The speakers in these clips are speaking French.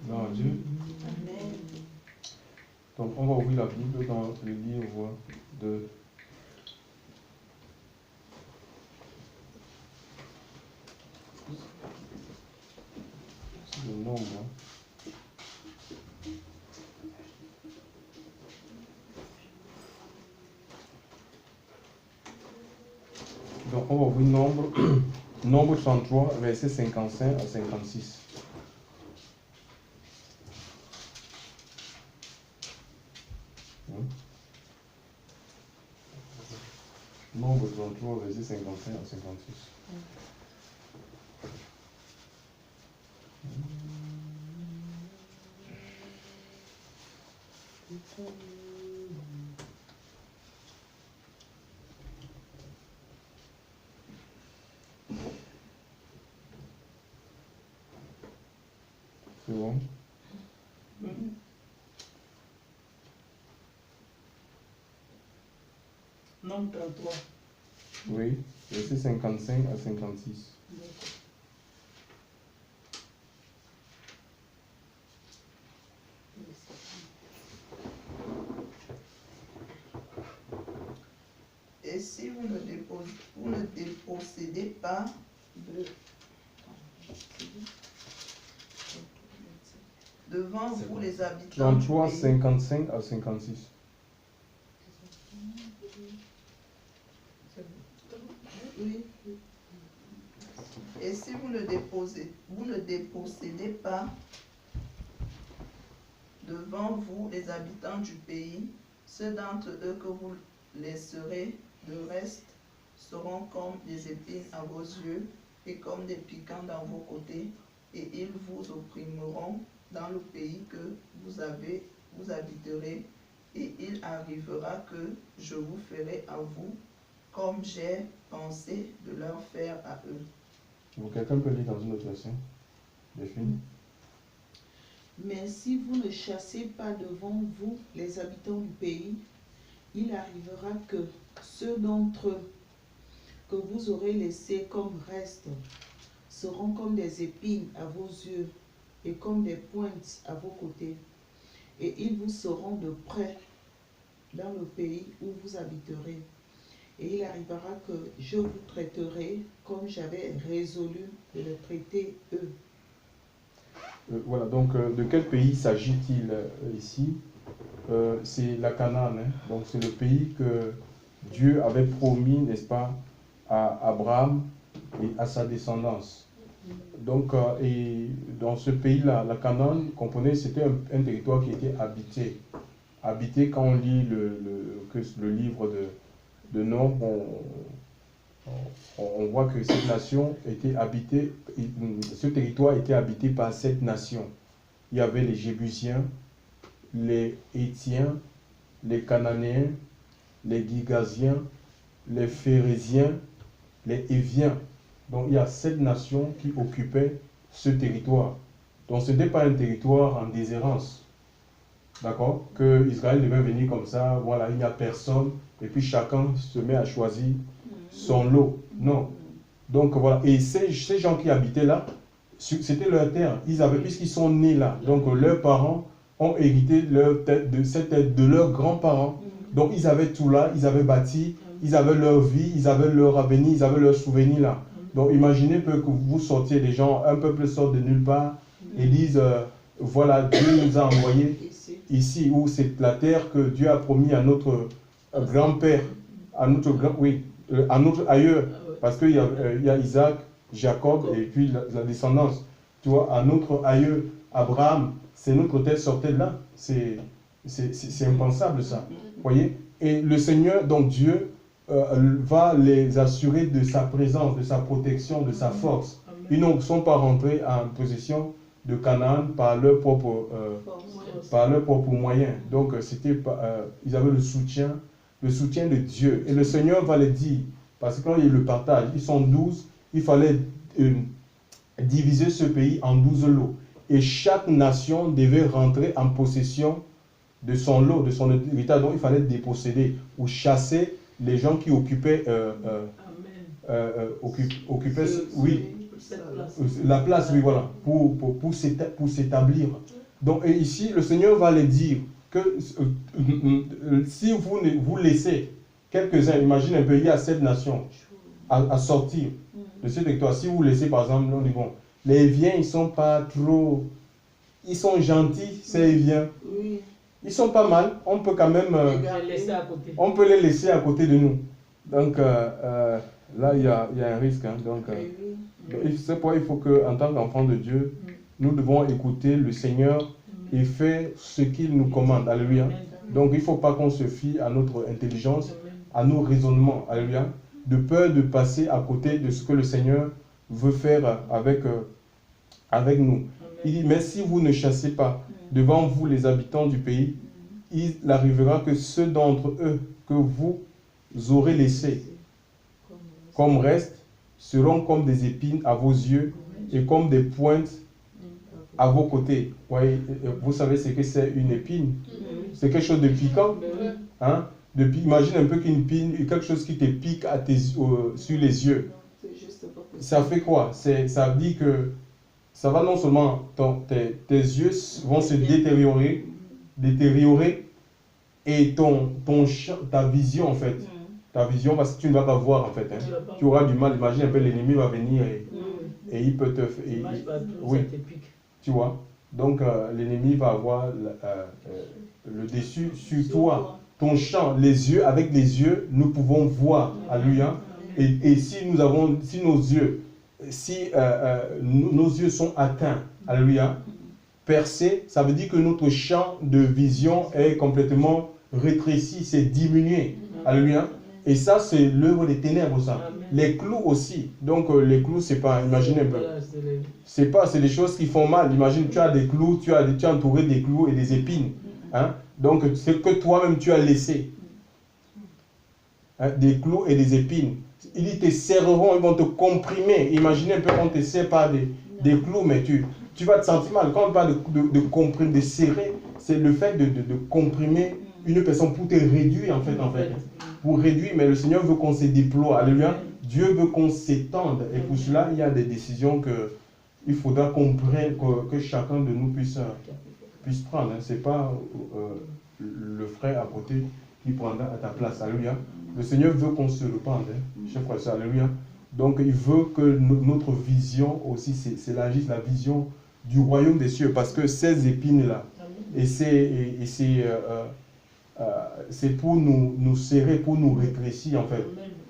Gloire à Dieu. Amen. Donc, on va ouvrir la Bible dans le livre de Nombre. Donc, on va ouvrir Nombre 33, versets 55 à 56. Nombre 33, verset 55 à 56. C'est bon? Nombre 33. Oui, verset 55 à 56. Et si vous ne dépossédez pas devant vous les habitants du 33, pays. 55 à 56. Oui. Et si vous ne dépossédez pas devant vous les habitants du pays, ceux d'entre eux que vous laisserez de reste seront comme des épines à vos yeux et comme des piquants dans vos côtés, et ils vous opprimeront dans le pays que vous habiterez, et il arrivera que je vous ferai à vous comme j'ai pensé de leur faire à eux. Donc, quelqu'un peut lire dans une autre version? Delphine? Mais si vous ne chassez pas devant vous les habitants du pays, il arrivera que ceux d'entre eux que vous aurez laissés comme reste seront comme des épines à vos yeux et comme des pointes à vos côtés. Et ils vous seront de près dans le pays où vous habiterez. Et il arrivera que je vous traiterai comme j'avais résolu de les traiter eux. Voilà, donc de quel pays s'agit-il ici? C'est la Canaan, hein? Donc c'est le pays que Dieu avait promis, n'est-ce pas, à Abraham et à sa descendance. Donc, et dans ce pays-là, la Canaan, comprenez, c'était un territoire qui était habité. Habité, quand on lit le livre de Nombre, on voit que cette nation était habitée, ce territoire était habité par 7 nations. Il y avait les Jébusiens, les Hétiens, les Cananéens, les Girgasiens, les Phérésiens, les Éviens. Donc il y a 7 nations qui occupaient ce territoire. Donc ce n'était pas un territoire en déshérence. D'accord? Que Israël devait venir comme ça, voilà, il n'y a personne, et puis chacun se met à choisir son lot. Non. Donc voilà, et ces gens qui habitaient là, c'était leur terre. Ils avaient, puisqu'ils sont nés là, donc leurs parents ont hérité leur tête de cette tête de leurs grands-parents. Donc ils avaient tout là, ils avaient bâti, ils avaient leur vie, ils avaient leur avenir, ils avaient leurs souvenirs là. Donc imaginez que vous sortiez des gens, un peuple sort de nulle part et disent voilà, Dieu nous a envoyés ici où c'est la terre que Dieu a promis à notre grand-père, à notre à notre ailleurs, parce qu'il y a Isaac, Jacob et puis la descendance. Tu vois, à notre aïeux, Abraham, c'est notre terre sortait de là. C'est impensable ça. Voyez? Et le Seigneur, donc Dieu, va les assurer de sa présence, de sa protection, de sa force. Ils ne sont pas rentrés en possession de Canaan par leurs propres moyens. Donc ils avaient le soutien de Dieu. Et le Seigneur va les dire, parce que quand il y a le partage, ils sont 12, il fallait diviser ce pays en 12 lots. Et chaque nation devait rentrer en possession de son lot, de son héritage. Donc il fallait déposséder ou chasser les gens qui occupaient, La place, oui, voilà, pour s'établir. Donc, et ici, le Seigneur va les dire que si vous laissez quelques-uns, imagine un peu, il y a 7 nations à sortir de ce territoire. Si vous laissez, par exemple, on dit, bon, les Héviens, ils sont pas trop... Ils sont gentils, ces Héviens. Oui. Ils sont pas mal. On peut quand même... on peut les laisser à côté de nous. Donc, là, il y a un risque. Hein. Donc, c'est pourquoi il faut qu'en tant qu'enfant de Dieu, nous devons écouter le Seigneur et faire ce qu'il nous commande. Alléluia. Donc, il ne faut pas qu'on se fie à notre intelligence, à nos raisonnements. Alléluia. De peur de passer à côté de ce que le Seigneur veut faire avec nous. Il dit, mais si vous ne chassez pas devant vous les habitants du pays, il arrivera que ceux d'entre eux que vous aurez laissés comme reste seront comme des épines à vos yeux et comme des pointes à vos côtés. Ouais, vous savez ce que c'est une épine? C'est quelque chose de piquant. Hein? Imagine un peu qu'une épine, quelque chose qui te pique sur les yeux. Ça fait quoi? Ça dit que ça va non seulement, tes yeux vont se détériorer et ta vision en fait, ta vision, parce que tu ne vas pas voir en fait, hein. Tu auras du mal. Imagine un peu, l'ennemi va venir et il peut te... oui, tu vois. Donc l'ennemi va avoir le dessus sur toi. Ton champ, les yeux, avec les yeux, nous pouvons voir. Alléluia. Et si nos yeux sont atteints, alléluia, percés, ça veut dire que notre champ de vision est complètement rétréci, c'est diminué. Alléluia. Et ça, c'est l'œuvre des ténèbres, ça. Les clous aussi. Donc, les clous, c'est pas, imagine un peu. C'est des choses qui font mal. Imagine, tu as des clous, tu es entouré des clous et des épines. Hein? Donc, c'est que toi-même, tu as laissé. Hein? Des clous et des épines. Ils te serreront, ils vont te comprimer. Imaginez un peu, on te serre par des clous, mais tu vas te sentir mal. Quand on parle de comprimer, de serrer, c'est le fait de comprimer une personne pour te réduire, en fait. Pour réduire, mais le Seigneur veut qu'on se déploie. Alléluia. Dieu veut qu'on s'étende. Et pour cela, il y a des décisions qu'il faudra qu'on prenne, que chacun de nous puisse prendre. Ce n'est pas le frère à côté qui prendra à ta place. Alléluia. Le Seigneur veut qu'on se repente. Chers frères et sœurs, alléluia. Donc, il veut que notre vision aussi s'élargisse, la vision du royaume des cieux. Parce que ces épines-là, c'est pour nous serrer, pour nous rétrécir, en fait.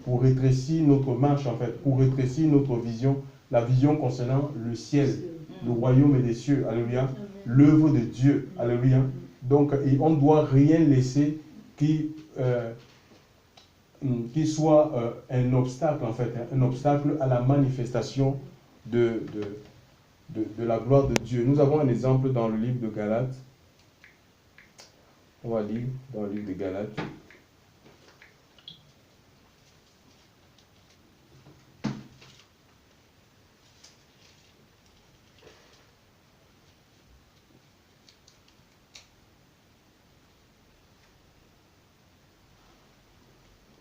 Pour rétrécir notre marche, en fait. Pour rétrécir notre vision, la vision concernant le ciel, le royaume des cieux. Alléluia. L'œuvre de Dieu. Alléluia. Donc, on ne doit rien laisser qui soit un obstacle, en fait, un obstacle à la manifestation de la gloire de Dieu. Nous avons un exemple dans le livre de Galates. On va lire dans le livre de Galates.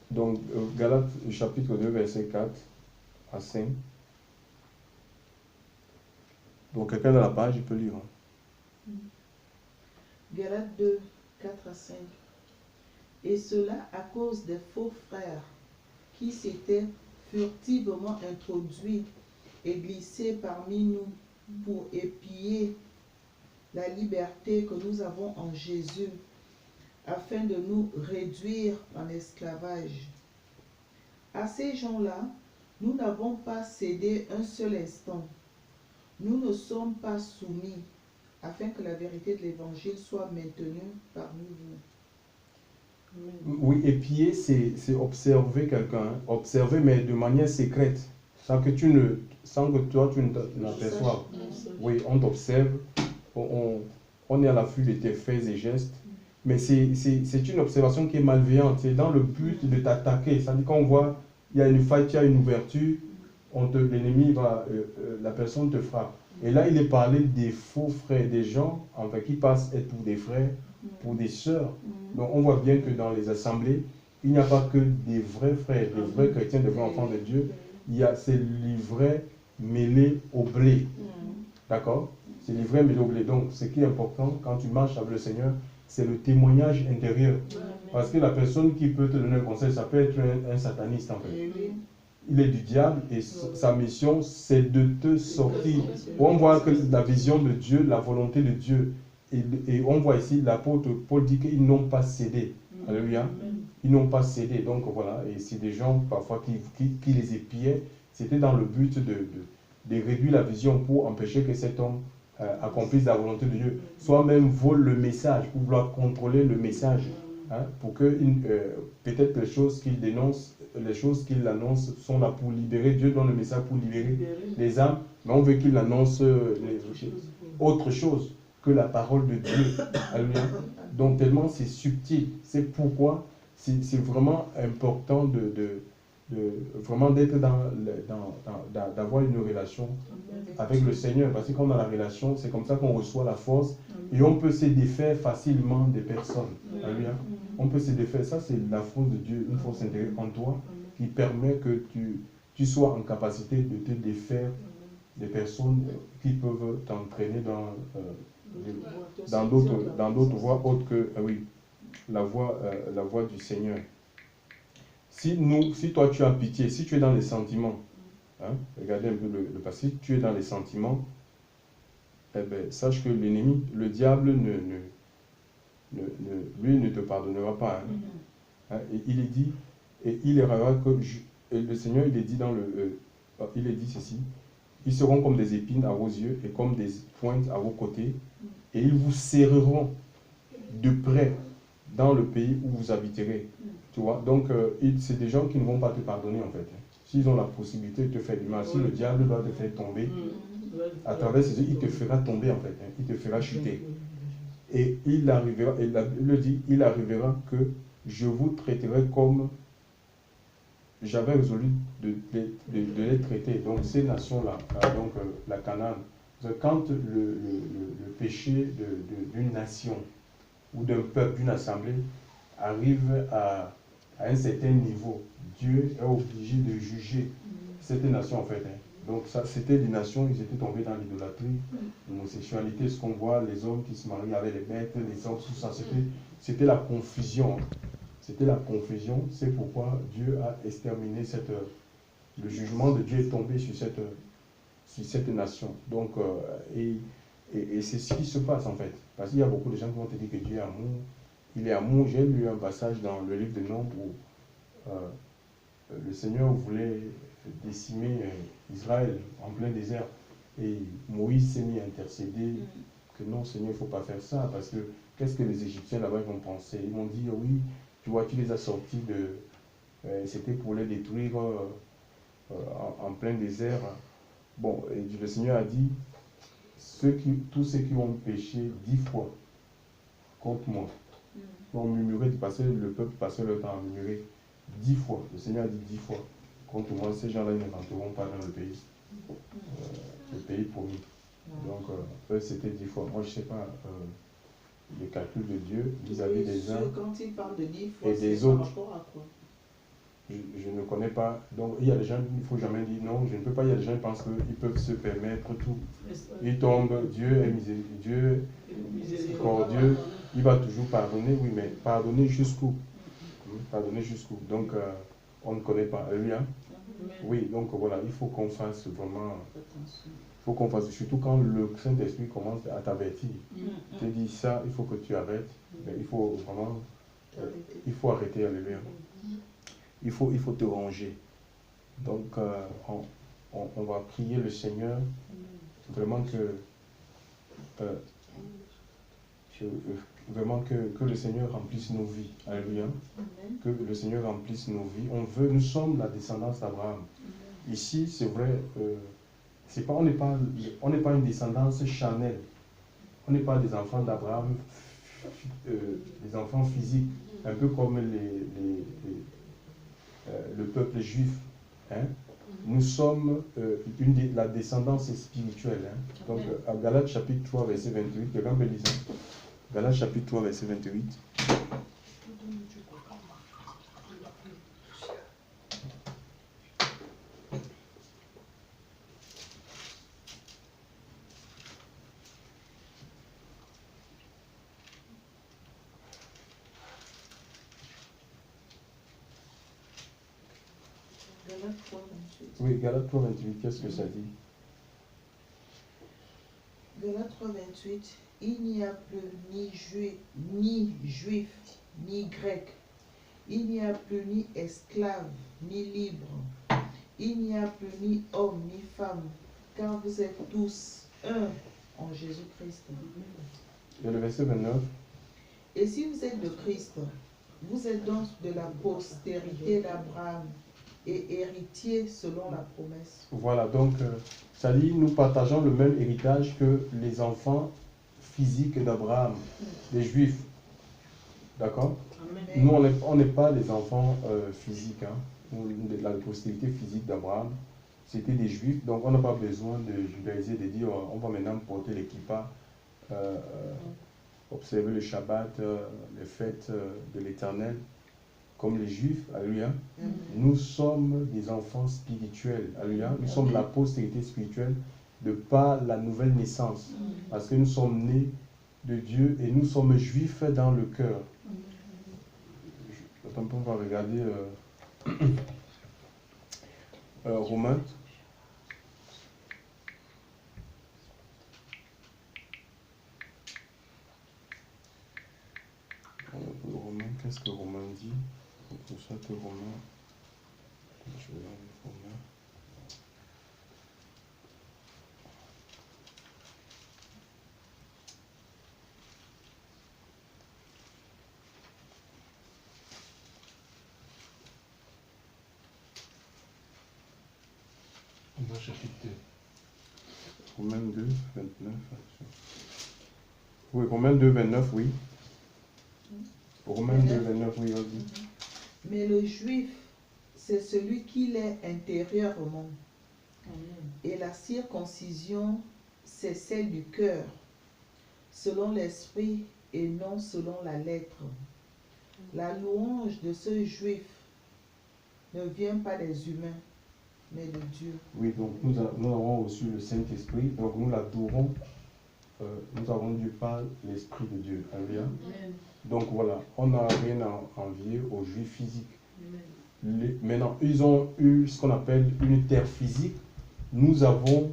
Donc, Galates, chapitre 2, verset 4 à 5. Donc, quelqu'un dans la page, il peut lire. Galates 2, 4 à 5. Et cela à cause des faux frères qui s'étaient furtivement introduits et glissés parmi nous pour épier la liberté que nous avons en Jésus, afin de nous réduire en esclavage. À ces gens-là, nous n'avons pas cédé un seul instant. Nous ne sommes pas soumis, afin que la vérité de l'Évangile soit maintenue parmi vous. Oui, épier, c'est observer quelqu'un. Hein. Observer, mais de manière secrète, sans que toi, tu ne t'aperçoives. Oui, on t'observe, on est à l'affût de tes faits et gestes. Mais c'est une observation qui est malveillante. C'est dans le but de t'attaquer. C'est-à-dire qu'on voit, il y a une faille, il y a une ouverture, l'ennemi la personne te frappe. Et là, il est parlé des faux frères, des gens qui passent être pour des frères, pour des sœurs. Donc on voit bien que dans les assemblées, il n'y a pas que des vrais frères, des vrais chrétiens, des vrais enfants de Dieu. C'est les vrais mêlé au blé. D'accord? C'est l'ivraie mêlée au blé. Donc, ce qui est important quand tu marches avec le Seigneur, c'est le témoignage intérieur. Parce que la personne qui peut te donner un conseil, ça peut être un sataniste en fait. Il est du diable et sa mission, c'est de te sortir. On voit que la vision de Dieu, la volonté de Dieu, et on voit ici, l'apôtre Paul dit qu'ils n'ont pas cédé. Alléluia. Ils n'ont pas cédé. Donc voilà, et c'est des gens parfois qui les épiaient. C'était dans le but de réduire la vision pour empêcher que cet homme accomplisse la volonté de Dieu. Soit même vole le message, pour vouloir contrôler le message. Hein, pour que peut-être les choses qu'il dénonce, les choses qu'il annonce sont là pour libérer. Dieu donne le message pour libérer les âmes, mais on veut qu'il annonce autre chose que la parole de Dieu. Alléluia. Donc tellement c'est subtil. C'est pourquoi c'est vraiment important vraiment d'être d'avoir une relation avec le Seigneur. Parce que quand on a la relation, c'est comme ça qu'on reçoit la force et on peut se défaire facilement des personnes. Alléluia. On peut se défaire. Ça, c'est la force de Dieu, une force intérieure en toi qui permet que tu sois en capacité de te défaire des personnes qui peuvent t'entraîner dans d'autres voies autres que la voie du Seigneur. Si toi tu as pitié, si tu es dans les sentiments, hein, regardez un peu le passé, tu es dans les sentiments, eh bien, sache que l'ennemi, le diable, lui ne te pardonnera pas. Hein. Hein, et il est dit, et il errera que le Seigneur, il est dit il est dit ceci, ils seront comme des épines à vos yeux et comme des pointes à vos côtés, et ils vous serreront de près dans le pays où vous habiterez. Tu vois, donc c'est des gens qui ne vont pas te pardonner en fait. S'ils ont la possibilité de te faire du mal, si le diable doit te faire tomber, à travers ses yeux, il te fera tomber en fait, hein, il te fera chuter. Et il arrivera, et la Bible le dit, il arrivera que je vous traiterai comme j'avais résolu de les traiter. Donc ces nations-là, donc la Canaan, quand le péché d'une nation ou d'un peuple, d'une assemblée, arrive à un certain niveau, Dieu est obligé de juger cette nation en fait. Hein. Donc ça, c'était des nations, ils étaient tombés dans l'idolâtrie, l'homosexualité, ce qu'on voit, les hommes qui se marient avec les bêtes, les hommes, tout ça, c'était la confusion. Hein. C'était la confusion, c'est pourquoi Dieu a exterminé le jugement de Dieu est tombé sur cette nation. Donc, et c'est ce qui se passe en fait. Parce qu'il y a beaucoup de gens qui vont te dire que Dieu est amour. Il est amour. J'ai lu un passage dans le livre de Nombres où le Seigneur voulait décimer Israël en plein désert. Et Moïse s'est mis à intercéder que non, Seigneur, il ne faut pas faire ça. Parce que qu'est-ce que les Égyptiens là-bas vont penser? Ils vont dire, oui, tu vois, tu les as sortis c'était pour les détruire en plein désert. Bon, et le Seigneur a dit, tous ceux qui ont péché 10 fois contre moi, vont murmurer, parce que le peuple passait le temps à murmurer 10 fois. Le Seigneur a dit 10 fois contre moi, ces gens-là ils ne rentreront pas dans le pays promis. Donc, eux, c'était 10 fois. Moi, je ne sais pas le calcul de Dieu vis-à-vis des uns quand il parle de 10 fois, et des par autres. rapport à quoi? Je ne connais pas. Donc, il y a des gens, il ne faut jamais dire non, je ne peux pas. Il y a des gens qui pensent qu'ils peuvent se permettre tout. Ils tombent, Dieu est miséricordieux, il va toujours pardonner, oui, mais pardonner jusqu'où? Pardonner jusqu'où? Donc, on ne connaît pas. Alléluia. Oui, donc voilà, il faut qu'on fasse vraiment. Il faut qu'on fasse, surtout quand le Saint-Esprit commence à t'avertir. Il te dit ça, il faut que tu arrêtes. Mais il faut vraiment. Il faut arrêter, alléluia. Il faut te ranger. Donc, on va prier le Seigneur, vraiment que le Seigneur remplisse nos vies. Alléluia. Que le Seigneur remplisse nos vies. Nous sommes la descendance d'Abraham. Ici, c'est vrai, on n'est pas une descendance charnelle. On n'est pas des enfants d'Abraham, des enfants physiques, un peu comme le peuple juif. Hein? Nous sommes la descendance spirituelle. Hein? Donc, à Galates chapitre 3, verset 28, quelqu'un peut lire ça? Galates chapitre 3, verset 28. Galates 3, 28. Oui, Galates 3, 28, qu'est-ce que ça dit? Galates 3, 28. Il n'y a plus ni juif, ni grec. Il n'y a plus ni esclave, ni libre. Il n'y a plus ni homme, ni femme, car vous êtes tous un en Jésus-Christ. Et le verset 29. Et si vous êtes de Christ, vous êtes donc de la postérité d'Abraham et héritier selon la promesse. Voilà, donc, ça dit, nous partageons le même héritage que les enfants physiques d'Abraham, les Juifs. D'accord? Amen. Nous, on n'est pas des enfants physiques. Hein. La postérité physique d'Abraham, c'était des Juifs, donc on n'a pas besoin de judaïser, de dire on va maintenant porter les kippas, observer le Shabbat, les fêtes de l'Éternel, comme les Juifs, alléluia. Nous sommes des enfants spirituels, alléluia. Nous sommes la postérité spirituelle de par la nouvelle naissance, parce que nous sommes nés de Dieu et nous sommes juifs dans le cœur. Attends, on va regarder Romains. Romains, qu'est-ce que Romain dit? Pour ça que Romain. Je vais regarder Romain. On va chapitre 2. Romains 2, 29. Oui, Romains 2, 29, oui. Romains 2, 29, oui, vas-y. Mais le juif, c'est celui qui l'est intérieurement. Et la circoncision, c'est celle du cœur, selon l'esprit et non selon la lettre. La louange de ce juif ne vient pas des humains, mais de Dieu. Oui, donc nous avons reçu le Saint-Esprit, donc nous l'adorons. Nous avons Dieu par l'Esprit de Dieu. Alléluia. Donc voilà, on n'a rien à envier aux Juifs physiques. Maintenant, ils ont eu ce qu'on appelle une terre physique. Nous avons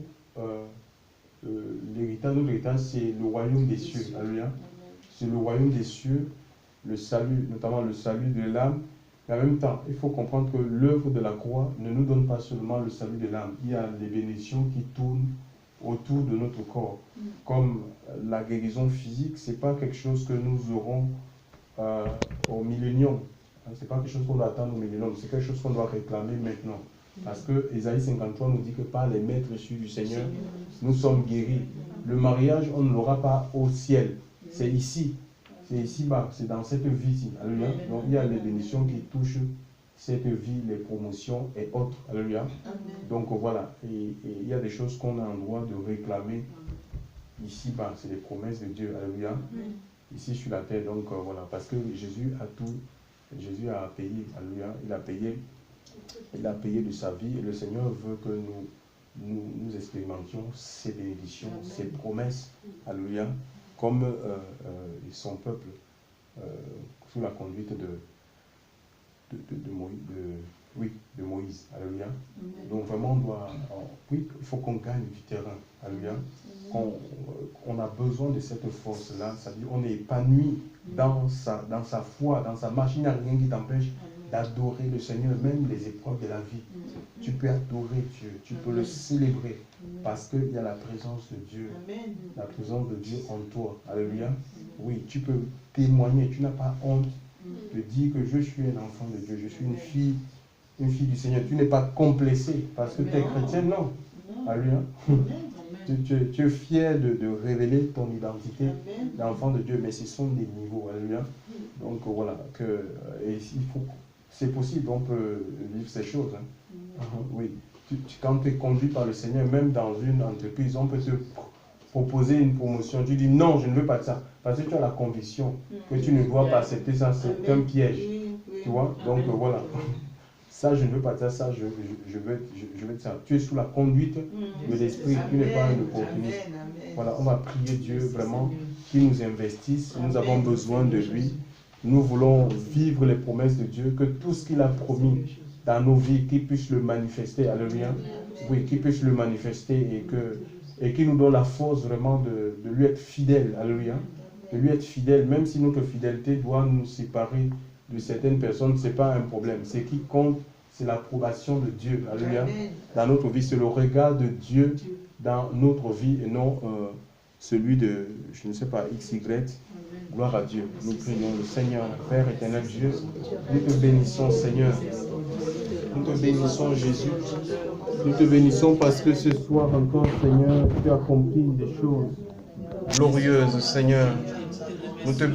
l'héritage. Notre héritage, c'est le royaume des cieux. Alléluia. C'est le royaume des cieux, le salut, notamment le salut de l'âme. Mais en même temps, il faut comprendre que l'œuvre de la croix ne nous donne pas seulement le salut de l'âme. Il y a les bénédictions qui tournent autour de notre corps. Comme la guérison physique, ce n'est pas quelque chose que nous aurons au millénium. Ce n'est pas quelque chose qu'on doit attendre au millénium, c'est quelque chose qu'on doit réclamer maintenant. Parce que Ésaïe 53 nous dit que par les maîtres reçus du Seigneur, nous sommes guéris. Le mariage, on ne l'aura pas au ciel. C'est ici. C'est ici-bas. C'est dans cette vie-ci. Alléluia. Donc il y a les bénédictions qui touchent cette vie, les promotions et autres. Alléluia. Donc voilà. Et il y a des choses qu'on a en droit de réclamer ici-bas. C'est les promesses de Dieu. Alléluia. Ici sur la terre. Donc voilà. Parce que Jésus a tout. Jésus a payé. Alléluia. Il a payé de sa vie. Et le Seigneur veut que nous expérimentions ces bénédictions, ces promesses. Alléluia. Comme son peuple sous la conduite de Moïse. Alléluia. Donc vraiment, il faut qu'on gagne du terrain. Alléluia. On a besoin de cette force-là. C'est-à-dire on est épanoui dans sa foi, dans sa marche. Il n'y a rien qui t'empêche d'adorer le Seigneur, même les épreuves de la vie. Tu peux adorer Dieu, tu peux le célébrer, parce qu'il y a la présence de Dieu, la présence de Dieu en toi. Alléluia. Oui, tu peux témoigner, tu n'as pas honte de dire que je suis un enfant de Dieu, je suis une fille du Seigneur. Tu n'es pas complexé parce que tu es chrétien, non. Alléluia. Tu es fier de révéler ton identité d'enfant de Dieu, mais ce sont des niveaux. Alléluia. Donc voilà, c'est possible, on peut vivre ces choses. Hein. Oui. Quand tu es conduit par le Seigneur, même dans une entreprise, on peut te proposer une promotion. Tu dis non, je ne veux pas de ça. Parce que tu as la conviction que tu ne dois pas accepter ça, c'est un piège. Tu vois? Donc voilà. Ça, je ne veux pas de ça, ça, je veux de ça. Tu es sous la conduite de l'Esprit, tu n'es pas un opportuniste. Voilà, on va prier Dieu vraiment qu'il nous investisse. Nous avons besoin de lui. Nous voulons vivre les promesses de Dieu, que tout ce qu'il a promis dans nos vies, qu'il puisse le manifester, alléluia. Oui, qu'il puisse le manifester et qu'il nous donne la force vraiment de lui être fidèle, alléluia. De lui être fidèle, même si notre fidélité doit nous séparer de certaines personnes, ce n'est pas un problème. Ce qui compte, c'est l'approbation de Dieu, alléluia, dans notre vie. C'est le regard de Dieu dans notre vie et non celui de, je ne sais pas, XY. Gloire à Dieu. Nous prions le Seigneur, Père éternel Dieu. Nous te bénissons, Seigneur. Nous te bénissons, Jésus. Nous te bénissons parce que ce soir encore, Seigneur, tu as accompli des choses glorieuses, Seigneur. Nous te bénissons.